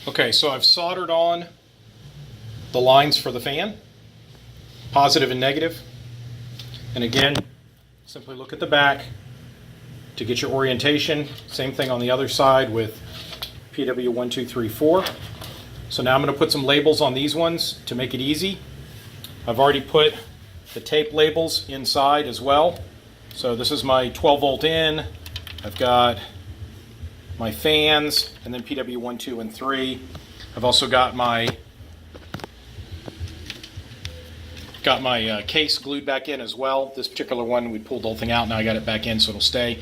Okay, so I've soldered on the lines for the fan, positive and negative. And again, simply look at the back to get your orientation. Same thing on the other side with PW1234. So now I'm going to put some labels on these ones to make it easy. I've already put the tape labels inside as well. So this is my 12 volt in. I've got my fans, and then PW1, 2, and 3. I've also got my case glued back in as well. This particular one, we pulled the whole thing out. Now I got it back in so it'll stay.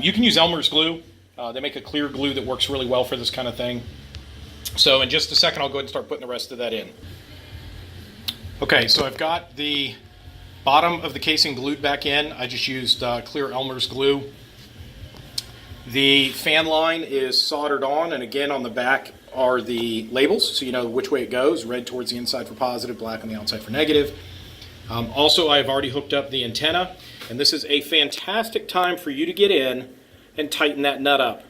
You can use Elmer's glue. They make a clear glue that works really well for this kind of thing. So in just a second, I'll go ahead and start putting the rest of that in. Okay, so I've got the bottom of the casing glued back in. I just used clear Elmer's glue. The fan line is soldered on, and again on the back are the labels, so you know which way it goes. Red towards the inside for positive, black on the outside for negative. Also, I've already hooked up the antenna, and this is a fantastic time for you to get in and tighten that nut up.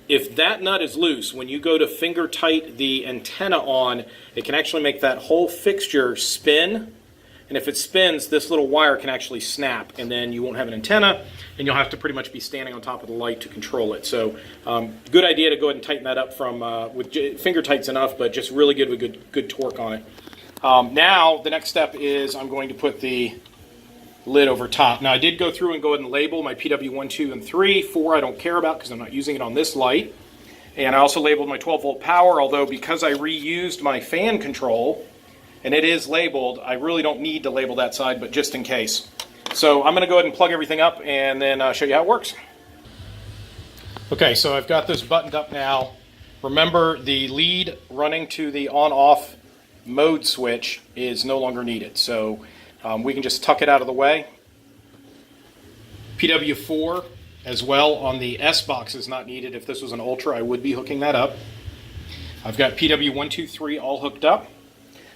If that nut is loose, when you go to finger tight the antenna on, it can actually make that whole fixture spin. And if it spins, this little wire can actually snap, and then you won't have an antenna, and you'll have to pretty much be standing on top of the light to control it. So good idea to go ahead and tighten that up from with finger tights enough, but just really good with good torque on it. Now the next step is I'm going to put the lid over top. Now I did go through and go ahead and label my PW1, 2, and 3. 4 I don't care about because I'm not using it on this light. And I also labeled my 12 volt power, although because I reused my fan control, and it is labeled, I really don't need to label that side, but just in case. So I'm going to go ahead and plug everything up and then show you how it works. Okay, so I've got this buttoned up now. Remember, the lead running to the on-off mode switch is no longer needed. So we can just tuck it out of the way. PW4 as well on the S box is not needed. If this was an Ultra, I would be hooking that up. I've got PW1, 2, 3 all hooked up.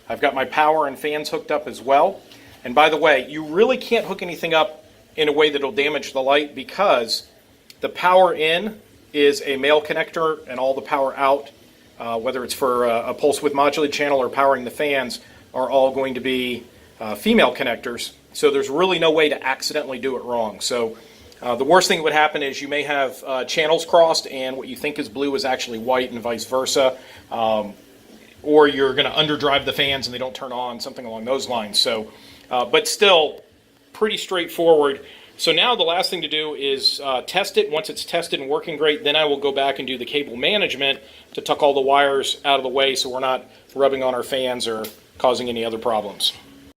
I've got my power and fans hooked up as well. And by the way, you really can't hook anything up in a way that will damage the light because the power in is a male connector and all the power out, whether it's for a pulse width modulated channel or powering the fans, are all going to be female connectors. So there's really no way to accidentally do it wrong. So the worst thing that would happen is you may have channels crossed and what you think is blue is actually white and vice versa. Or you're going to underdrive the fans and they don't turn on, something along those lines. So, but still pretty straightforward. So now the last thing to do is test it. Once it's tested and working great, then I will go back and do the cable management to tuck all the wires out of the way so we're not rubbing on our fans or causing any other problems.